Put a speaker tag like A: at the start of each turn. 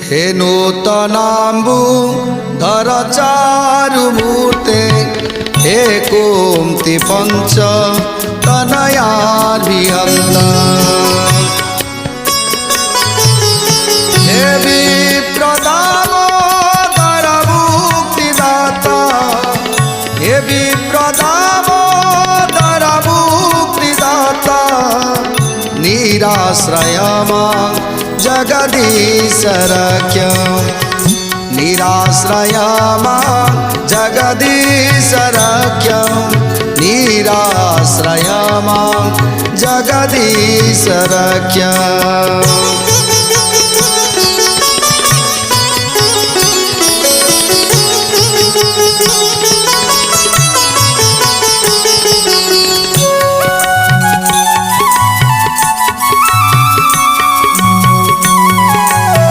A: हे नूतनाम्बु धर चारुमूर्ते हे कुंती पंच तनयाभिहंत हे विप्रदामोदर मुक्तिदाता हे विप्रदामोदर मुक्तिदाता निराश्रयमा जगदीश रक्ष निराश्रयमा जगदीश रक्ष निराश्रयमा जगदीश रक्ष।